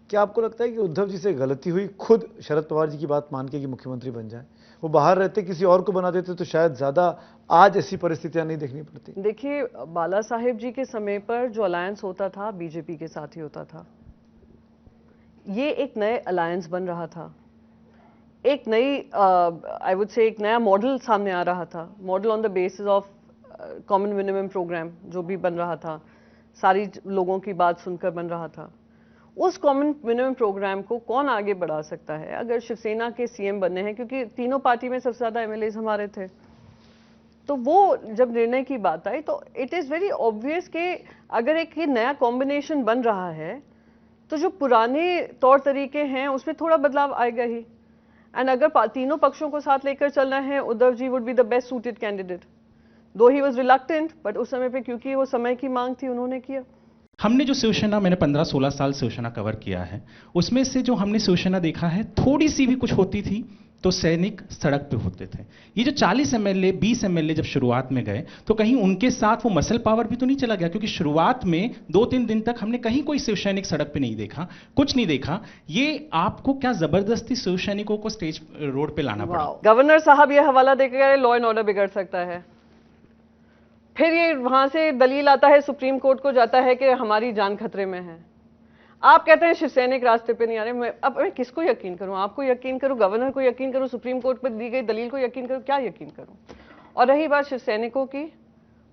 क्या आपको लगता है कि उद्धव जी से गलती हुई खुद शरद पवार जी की बात मान के कि मुख्यमंत्री बन जाए? वो बाहर रहते किसी और को बना देते तो शायद ज़्यादा आज ऐसी परिस्थितियां नहीं देखनी पड़ती। देखिए, बाला साहेब जी के समय पर जो अलायंस होता था बीजेपी के साथ ही होता था। ये एक नए अलायंस बन रहा था, एक नई आई वुड से एक नया मॉडल सामने आ रहा था, model on the basis of common minimum programme जो भी बन रहा था, सारी लोगों की बात सुनकर बन रहा था। उस कॉमन मिनिमम प्रोग्राम को कौन आगे बढ़ा सकता है? अगर शिवसेना के सीएम बनने हैं, क्योंकि तीनों पार्टी में सबसे ज़्यादा एमएलएज हमारे थे, तो वो जब निर्णय की बात आई तो इट इज़ वेरी ऑब्वियस कि अगर एक ये नया कॉम्बिनेशन बन रहा है तो जो पुराने तौर तरीके हैं उसमें थोड़ा बदलाव आएगा ही। एंड अगर तीनों पक्षों को साथ लेकर चलना है, Uddhav ji would be the best suited candidate, though he was reluctant, but उस समय पे क्योंकि वो समय की मांग थी उन्होंने किया। हमने जो शिवसेना, मैंने 15-16 साल शिवसेना कवर किया है, उसमें से जो हमने शिवसेना देखा है, थोड़ी सी भी कुछ होती थी तो सैनिक सड़क पे होते थे। ये जो 40 एमएलए 20 एमएलए जब शुरुआत में गए तो कहीं उनके साथ वो मसल पावर भी तो नहीं चला गया? क्योंकि शुरुआत में 2-3 दिन तक हमने कहीं कोई शिव सैनिक सड़क पे नहीं देखा, कुछ नहीं देखा। ये आपको क्या जबरदस्ती शिव सैनिकों को स्टेज रोड पे लाना पड़ा? गवर्नर साहब ये हवाला देकर लॉ एंड ऑर्डर बिगड़ सकता है, फिर ये वहां से दलील आता है, सुप्रीम कोर्ट को जाता है कि हमारी जान खतरे में है। आप कहते हैं शिवसैनिक रास्ते पे नहीं आ रहे। अब मैं किसको यकीन करूं? आपको यकीन करूं, गवर्नर को यकीन करूं, सुप्रीम कोर्ट पर दी गई दलील को यकीन करूं, क्या यकीन करूं? और रही बात शिवसैनिकों की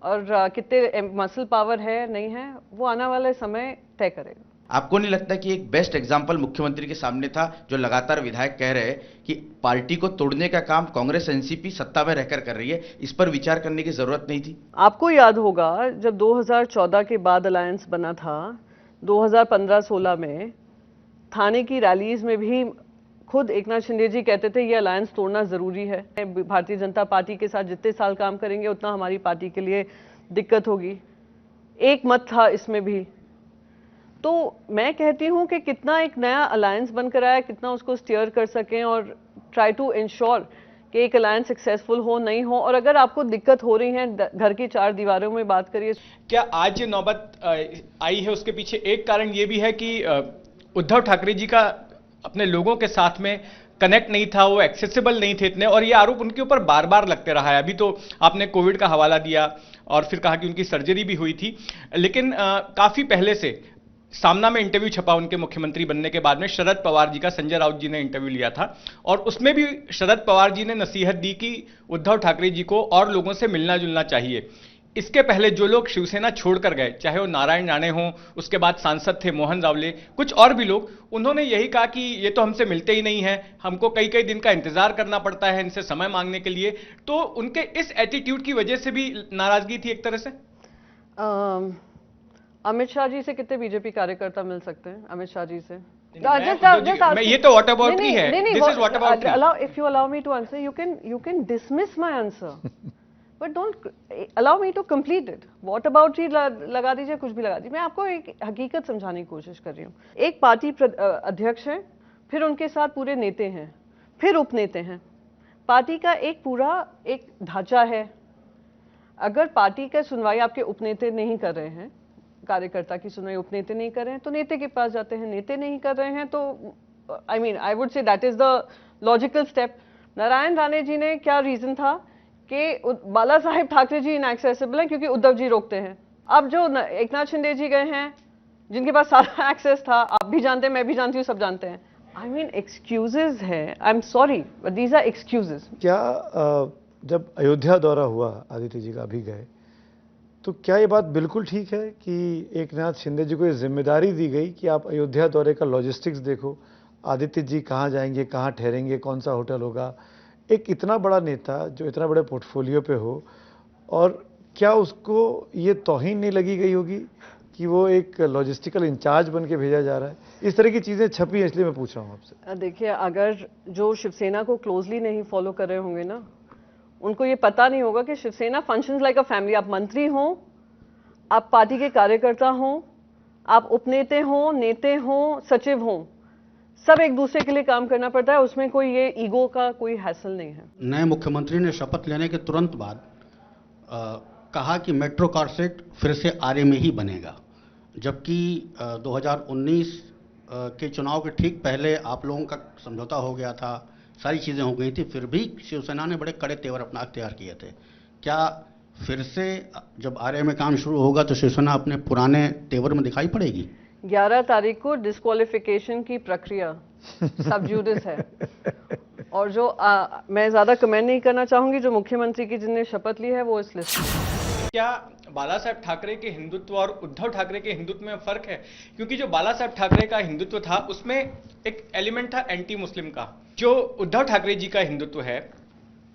और कितने मसल पावर है नहीं है, वो आने वाले समय तय करेगा। आपको नहीं लगता कि एक बेस्ट एग्जाम्पल मुख्यमंत्री के सामने था, जो लगातार विधायक कह रहे हैं कि पार्टी को तोड़ने का काम कांग्रेस एनसीपी सत्ता में रहकर कर रही है, इस पर विचार करने की जरूरत नहीं थी? आपको याद होगा जब 2014 के बाद अलायंस बना था, 2015-16 में थाने की रैलीज में भी खुद एकनाथ शिंदे जी कहते थे ये अलायंस तोड़ना जरूरी है, भारतीय जनता पार्टी के साथ जितने साल काम करेंगे उतना हमारी पार्टी के लिए दिक्कत होगी। एक मत था इसमें भी। तो मैं कहती हूं कि कितना एक नया अलायंस बनकर आया, कितना उसको स्टीयर कर सकें और ट्राई टू इंश्योर कि एक अलायंस सक्सेसफुल हो नहीं हो। और अगर आपको दिक्कत हो रही है घर की चार दीवारों में बात करिए। क्या आज ये नौबत आई है उसके पीछे एक कारण ये भी है कि उद्धव ठाकरे जी का अपने लोगों के साथ में कनेक्ट नहीं था, वो एक्सेसिबल नहीं थे इतने, और ये आरोप उनके ऊपर बार बार लगते रहा है। अभी तो आपने कोविड का हवाला दिया और फिर कहा कि उनकी सर्जरी भी हुई थी, लेकिन काफी पहले से सामना में इंटरव्यू छपा उनके मुख्यमंत्री बनने के बाद में, शरद पवार जी का, संजय राउत जी ने इंटरव्यू लिया था और उसमें भी शरद पवार जी ने नसीहत दी कि उद्धव ठाकरे जी को और लोगों से मिलना जुलना चाहिए। इसके पहले जो लोग शिवसेना छोड़कर गए, चाहे वो नारायण राणे हों, उसके बाद सांसद थे मोहन रावले, कुछ और भी लोग, उन्होंने यही कहा कि ये तो हमसे मिलते ही नहीं है, हमको कई कई दिन का इंतजार करना पड़ता है इनसे समय मांगने के लिए। तो उनके इस एटीट्यूड की वजह से भी नाराजगी थी एक तरह से। अमित शाह जी से कितने बीजेपी कार्यकर्ता मिल सकते हैं? अमित शाह जी से ये तो व्हाट अबाउट की है, this is what about. If you allow me to answer, you can dismiss my answer but don't allow me to complete it. What about ही लगा दीजिए, कुछ भी लगा दीजिए। मैं आपको एक हकीकत समझाने की कोशिश कर रही हूँ। एक पार्टी अध्यक्ष है, फिर उनके साथ पूरे नेते हैं, फिर उपनेते हैं। पार्टी का एक पूरा एक ढांचा है। अगर पार्टी का सुनवाई आपके उपनेते नहीं कर रहे हैं, कार्यकर्ता की सुनवाई उपनेते नहीं कर रहे हैं, तो नेते के पास जाते हैं। नेते नहीं कर रहे हैं तो I would say that is the logical step. Narayan Rane ji ने क्या रीजन था कि बाला साहेब ठाकरे जी इनएक्सेसिबल हैं क्योंकि उद्धव जी रोकते हैं। अब जो एकनाथ शिंदे जी गए हैं, जिनके पास सारा एक्सेस था, आप भी जानते हैं, मैं भी जानती हूँ, सब जानते हैं। एक्सक्यूजेज है, I am sorry but these are excuses. क्या जब अयोध्या दौरा हुआ आदित्य जी का, अभी गए, तो क्या ये बात बिल्कुल ठीक है कि एकनाथ शिंदे जी को ये जिम्मेदारी दी गई कि आप अयोध्या दौरे का लॉजिस्टिक्स देखो, आदित्य जी कहाँ जाएंगे, कहाँ ठहरेंगे, कौन सा होटल होगा? एक इतना बड़ा नेता जो इतना बड़े पोर्टफोलियो पे हो, और क्या उसको ये तौहीन नहीं लगी गई होगी कि वो एक लॉजिस्टिकल इंचार्ज बन के भेजा जा रहा है? इस तरह की चीज़ें छपी हैं, इसलिए मैं पूछ रहा हूँ आपसे। देखिए, अगर जो शिवसेना को क्लोजली नहीं फॉलो कर रहे होंगे ना, उनको ये पता नहीं होगा कि Shiv Sena functions like a family. आप मंत्री हों, आप पार्टी के कार्यकर्ता हों, आप उपनेते हों, नेते हों, सचिव हों, सब एक दूसरे के लिए काम करना पड़ता है। उसमें कोई ये ईगो का कोई हैसल नहीं है। नए मुख्यमंत्री ने शपथ लेने के तुरंत बाद कहा कि मेट्रो कारसेट फिर से आरे में ही बनेगा, जबकि 2019 के चुनाव के ठीक पहले आप लोगों का समझौता हो गया था, सारी चीज़ें हो गई थी, फिर भी शिवसेना ने बड़े कड़े तेवर अपना अख्तियार किए थे। क्या फिर से जब आरए में काम शुरू होगा तो शिवसेना अपने पुराने तेवर में दिखाई पड़ेगी? 11 तारीख को डिस्क्वालिफिकेशन की प्रक्रिया सब जुडिस है, और जो मैं ज्यादा कमेंट नहीं करना चाहूंगी, जो मुख्यमंत्री की जिनने शपथ ली है वो इस लिस्ट में। क्या बाला साहब ठाकरे के हिंदुत्व और उद्धव ठाकरे के हिंदुत्व में फर्क है? क्योंकि जो बाला साहब ठाकरे का हिंदुत्व था उसमें एक एलिमेंट था एंटी मुस्लिम का। जो उद्धव ठाकरे जी का हिंदुत्व है,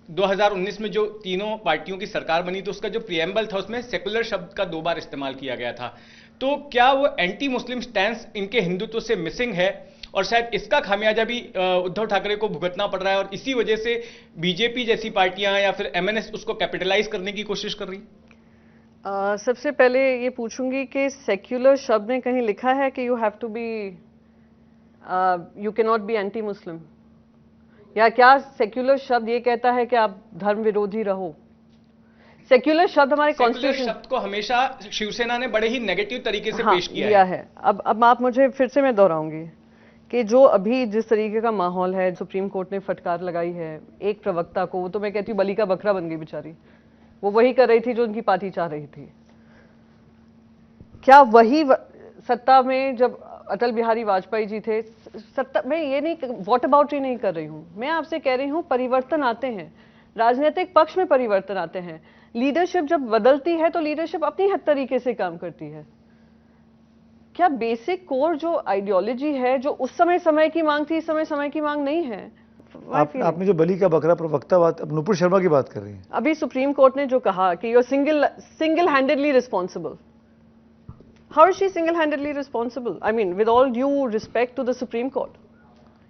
2019 में जो तीनों पार्टियों की सरकार बनी तो उसका जो प्रियम्बल था उसमें सेकुलर शब्द का 2 बार इस्तेमाल किया गया था। तो क्या वो एंटी मुस्लिम स्टैंस इनके हिंदुत्व से मिसिंग है, और शायद इसका खामियाजा भी उद्धव ठाकरे को भुगतना पड़ रहा है, और इसी वजह से बीजेपी जैसी पार्टियां या फिर एमएनएस उसको कैपिटलाइज करने की कोशिश कर रही? सबसे पहले ये पूछूंगी कि सेक्युलर शब्द में कहीं लिखा है कि you have to be, you can not be anti Muslim, या क्या सेक्युलर शब्द ये कहता है कि आप धर्म विरोधी रहो? सेक्युलर शब्द हमारे कॉन्स्टिट्यूशन शब्द को हमेशा शिवसेना ने बड़े ही नेगेटिव तरीके से पेश किया है। अब आप मुझे फिर से मैं दोहराऊंगी कि जो अभी जिस तरीके का माहौल है, सुप्रीम कोर्ट ने फटकार लगाई है एक प्रवक्ता को, वो तो मैं कहती हूँ बलि का बकरा बन गई बेचारी। वो वही कर रही थी जो उनकी पार्टी चाह रही थी। क्या वही सत्ता में जब अटल बिहारी वाजपेयी जी थे, सत्ता में ये नहीं, वॉट अबाउट नहीं कर रही हूँ मैं, आपसे कह रही हूँ परिवर्तन आते हैं, राजनीतिक पक्ष में परिवर्तन आते हैं। लीडरशिप जब बदलती है तो लीडरशिप अपनी हद तरीके से काम करती है। क्या बेसिक कोर जो आइडियोलॉजी है, जो उस समय की मांग थी, इस समय की मांग नहीं है? आपने जो बलि का बकरा प्रवक्ता बात, अब नुपुर शर्मा की बात कर रही हैं। अभी सुप्रीम कोर्ट ने जो कहा कि you single handedly responsible, how is she single handedly responsible? I mean with all due respect to the Supreme Court,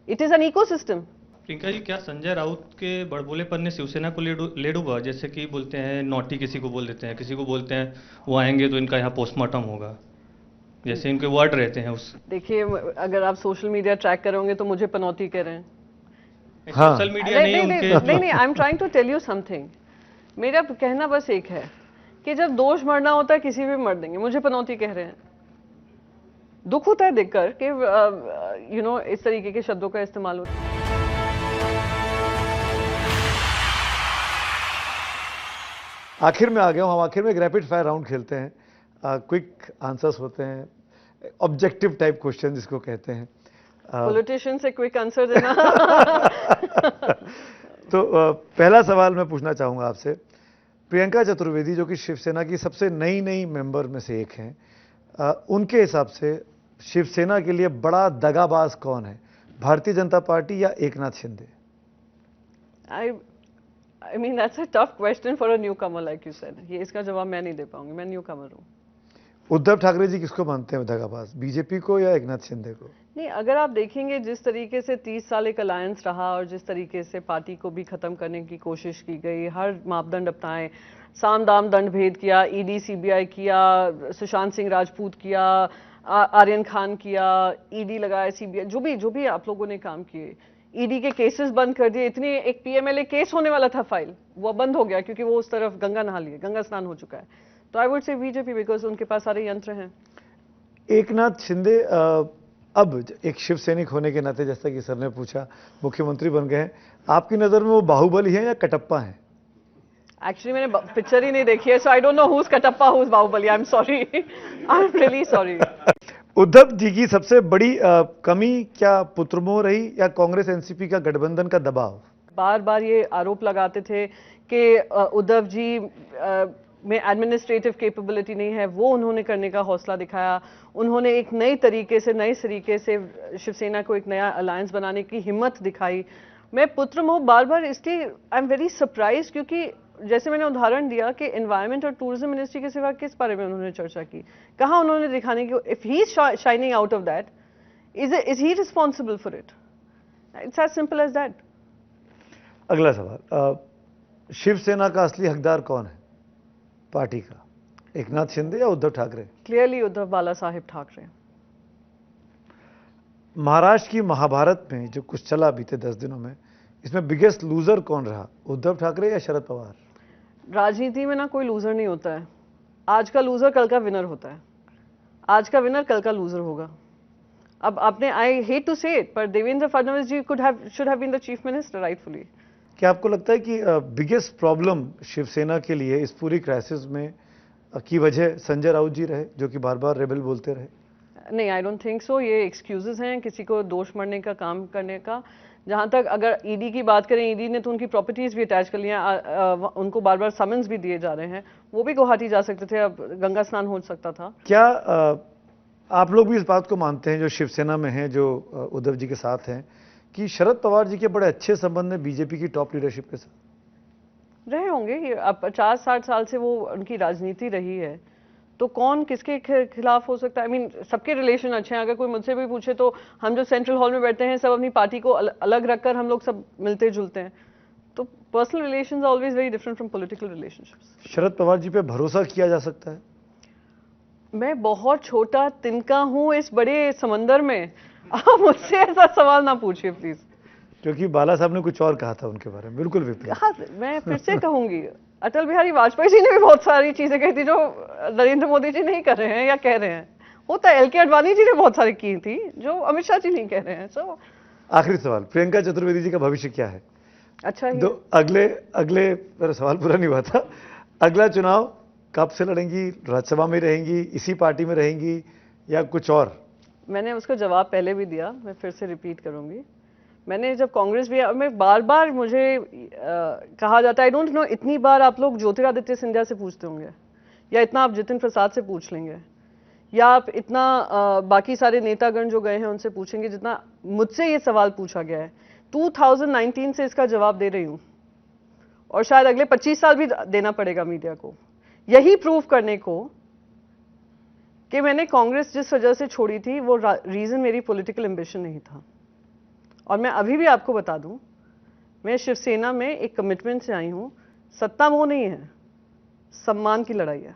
it is an ecosystem. Priyanka ji, क्या संजय राउत के बड़बोलेपन ने शिवसेना को ले डूबा? जैसे कि बोलते हैं नोटी किसी को बोल देते हैं, किसी को बोलते हैं वो आएंगे तो इनका यहाँ पोस्टमार्टम होगा, जैसे इनके वर्ड रहते हैं उस। देखिए, अगर आप सोशल मीडिया ट्रैक करोगे तो मुझे पनौती कह रहे हैं। हाँ। सोशल मीडिया नहीं, I am trying to tell you something. मेरा कहना बस एक है कि जब दोष मरना होता है किसी भी मर देंगे, मुझे पनौती कह रहे हैं। दुख होता है देखकर कि यू नो इस तरीके के शब्दों का इस्तेमाल होता है। आखिर में आ गया हूं हम। आखिर में एक रैपिड फायर राउंड खेलते हैं, क्विक आंसर्स होते हैं, ऑब्जेक्टिव टाइप क्वेश्चन जिसको कहते हैं। पॉलिटिशियन से क्विक आंसर देना। तो पहला सवाल मैं पूछना चाहूंगा आपसे, प्रियंका चतुर्वेदी जो कि शिवसेना की सबसे नई मेंबर में से एक हैं, उनके हिसाब से शिवसेना के लिए बड़ा दगाबाज कौन है, भारतीय जनता पार्टी या Eknath Shinde? I mean that's a tough question for a newcomer like you said. ये इसका जवाब मैं नहीं दे पाऊंगी, मैं न्यूकमर हूँ। उद्धव ठाकरे जी किसको मानते हैं दगाबाज, बीजेपी को या एकनाथ शिंदे को? नहीं, अगर आप देखेंगे जिस तरीके से 30 साल एक अलायंस रहा और जिस तरीके से पार्टी को भी खत्म करने की कोशिश की गई, हर मापदंड अपनाए, साम दाम दंड भेद किया, ईडी सीबीआई किया, सुशांत सिंह राजपूत किया, आर्यन खान किया, ईडी लगाया, सीबीआई, जो भी आप लोगों ने काम किए, ईडी के केसेस बंद कर दिए। इतनी एक पीएमएलए केस होने वाला था फाइल, वो बंद हो गया क्योंकि वो उस तरफ गंगा नहा लिए, गंगा स्नान हो चुका है। तो आई वुड से बीजेपी, बिकॉज उनके पास सारे यंत्र हैं। एकनाथ शिंदे अब एक शिव सैनिक होने के नाते, जैसा कि सर ने पूछा, मुख्यमंत्री बन गए हैं, आपकी नजर में वो बाहुबली है या कटप्पा है? एक्चुअली मैंने पिक्चर ही नहीं देखी है, so I don't know who is Kattappa, who is Baahubali. I am sorry, I am really sorry. Uddhav ji की सबसे बड़ी कमी क्या पुत्रमोह रही या कांग्रेस एनसीपी का गठबंधन का दबाव? बार बार ये आरोप लगाते थे कि उद्धव जी में एडमिनिस्ट्रेटिव कैपेबिलिटी नहीं है, वो उन्होंने करने का हौसला दिखाया। उन्होंने एक नए तरीके से शिवसेना को एक नया अलायंस बनाने की हिम्मत दिखाई। मैं पुत्रमोह बार बार इसलिए आई एम वेरी सरप्राइज, क्योंकि जैसे मैंने उदाहरण दिया कि एनवायरनमेंट और टूरिज्म मिनिस्ट्री के सिवा किस बारे में उन्होंने चर्चा की, कहाँ उन्होंने दिखाने की, if he is shining out of that, is he responsible for it? It's as simple as that. अगला सवाल, शिवसेना का असली हकदार कौन है पार्टी का, एकनाथ शिंदे या उद्धव ठाकरे? क्लियरली उद्धव बाला साहेब ठाकरे। महाराष्ट्र की महाभारत में जो कुछ चला बीते 10 दिनों में, इसमें बिगेस्ट लूजर कौन रहा, उद्धव ठाकरे या शरद पवार? राजनीति में ना कोई लूजर नहीं होता है, आज का लूजर कल का विनर होता है, आज का विनर कल का लूजर होगा। अब आपने, I hate to say it, पर Devendra Fadnavis ji should have been the chief minister rightfully. क्या आपको लगता है कि बिगेस्ट प्रॉब्लम शिवसेना के लिए इस पूरी क्राइसिस में की वजह संजय राउत जी रहे, जो कि बार बार रेबल बोलते रहे? नहीं, आई डोंट थिंक सो। ये एक्सक्यूजेस हैं किसी को दोष मरने का, काम करने का। जहां तक अगर ईडी की बात करें, ईडी ने तो उनकी प्रॉपर्टीज भी अटैच कर लिया, उनको बार बार समन्स भी दिए जा रहे हैं। वो भी गुवाहाटी जा सकते थे, अब गंगा स्नान हो सकता था। क्या आप लोग भी इस बात को मानते हैं, जो शिवसेना में हैं, जो उद्धव जी के साथ हैं, कि शरद पवार जी के बड़े अच्छे संबंध हैं बीजेपी की टॉप लीडरशिप के साथ रहे होंगे? ये अब 50-60 साल से वो उनकी राजनीति रही है, तो कौन किसके खिलाफ हो सकता है? आई मीन, सबके रिलेशन अच्छे हैं। अगर कोई मुझसे भी पूछे तो हम जो सेंट्रल हॉल में बैठते हैं, सब अपनी पार्टी को अलग रखकर हम लोग सब मिलते जुलते हैं। तो personal relations are always very different from political relationships. Sharad Pawar ji पे भरोसा किया जा सकता है? मैं बहुत छोटा तिनका हूं इस बड़े समंदर में, आप मुझसे ऐसा सवाल ना पूछिए प्लीज। क्योंकि बाला साहब ने कुछ और कहा था उनके बारे में, बिल्कुल विपरीत। मैं फिर से कहूंगी, अटल बिहारी वाजपेयी जी ने भी बहुत सारी चीजें कही थी जो नरेंद्र मोदी जी नहीं कर रहे हैं या कह रहे हैं। होता है, एलके आडवाणी जी ने बहुत सारी की थी जो अमित शाह जी नहीं कह रहे हैं। सो आखिरी सवाल, प्रियंका चतुर्वेदी जी का भविष्य क्या है? अच्छा ही अगले मेरा सवाल पूरा नहीं हुआ था। अगला चुनाव कब से लड़ेंगी? राज्यसभा में रहेंगी, इसी पार्टी में रहेंगी, या कुछ और? मैंने उसका जवाब पहले भी दिया, मैं फिर से रिपीट करूंगी। मैंने जब कांग्रेस भी, मैं बार बार मुझे कहा जाता है, आई डोंट नो, इतनी बार आप लोग ज्योतिरादित्य सिंधिया से पूछते होंगे, या इतना आप जितिन प्रसाद से पूछ लेंगे, या आप इतना बाकी सारे नेतागण जो गए हैं उनसे पूछेंगे, जितना मुझसे ये सवाल पूछा गया है। 2019 से इसका जवाब दे रही हूँ, और शायद अगले 25 साल भी देना पड़ेगा मीडिया को, यही प्रूव करने को कि मैंने कांग्रेस जिस वजह से छोड़ी थी वो रीजन मेरी पॉलिटिकल एम्बिशन नहीं था। और मैं अभी भी आपको बता दूं, मैं शिवसेना में एक कमिटमेंट से आई हूं। सत्ता मोह नहीं है, सम्मान की लड़ाई है।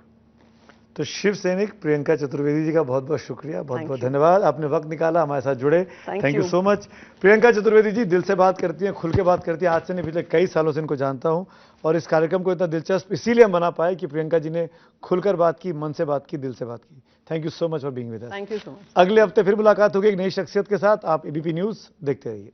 तो शिव सैनिक प्रियंका चतुर्वेदी जी का बहुत बहुत शुक्रिया, बहुत बहुत धन्यवाद, आपने वक्त निकाला, हमारे साथ जुड़े। Thank you so much. Priyanka Chaturvedi ji दिल से बात करती हैं, खुल के बात करती हैं। आज से नहीं, पिछले कई सालों से इनको जानता हूं, और इस कार्यक्रम को इतना दिलचस्प इसीलिए हम बना पाए कि प्रियंका जी ने खुलकर बात की, मन से बात की, दिल से बात की। Thank you so much for being with us. Thank you so much. अगले हफ्ते फिर मुलाकात होगी एक नई शख्सियत के साथ। आप एबीपी न्यूज देखते रहिए।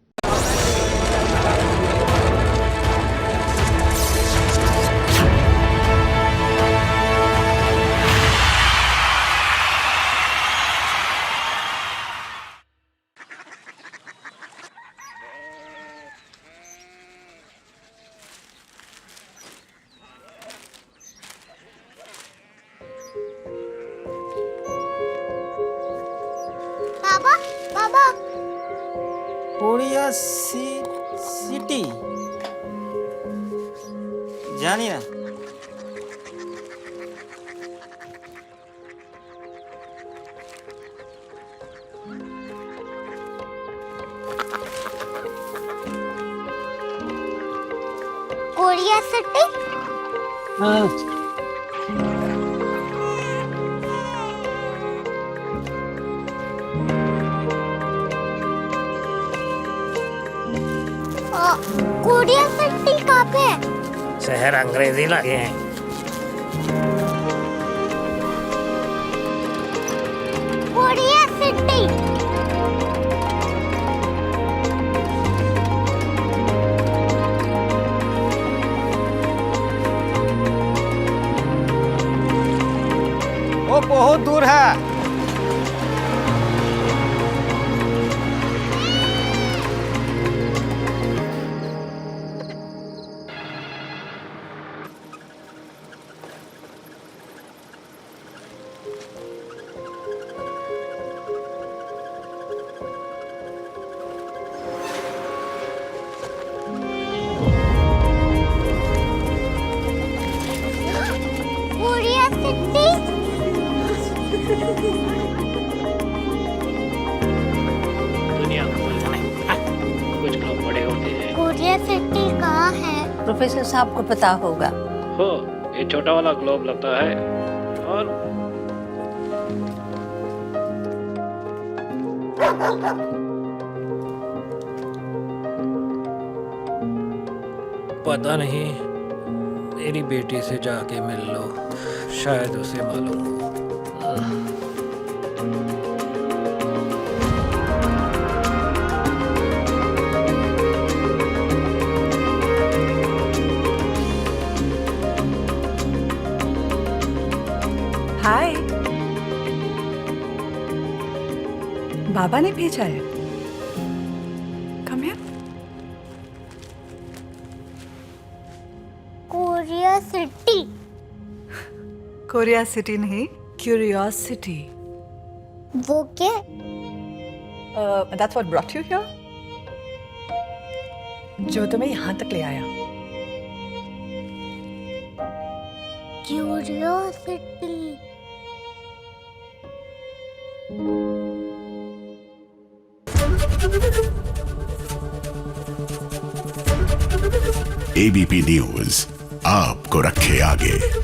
कोरिया सिटी जानी ना? Korea city? हाँ। कोरिया सिटी कहाँ पे है? शहर अंग्रेजी लगे हैं। Korea city. वो बहुत दूर है। Korea city. दुनिया कुछ लोग बड़े होते हैं। कोरिया सिटी कहाँ है? प्रोफेसर साहब को पता होगा। हो, ये छोटा वाला ग्लोब लगता है, और पता नहीं, मेरी बेटी से जाके मिल लो, शायद उसे मालूम हो। बाबा ने भेजा है। Come here. Korea city. Korea city नहीं, क्यूरियोसिटी। वो क्या? That's what brought you here? जो तुम्हें यहाँ तक ले आया। क्यूरियोसिटी। एबीपी न्यूज आपको रखे आगे।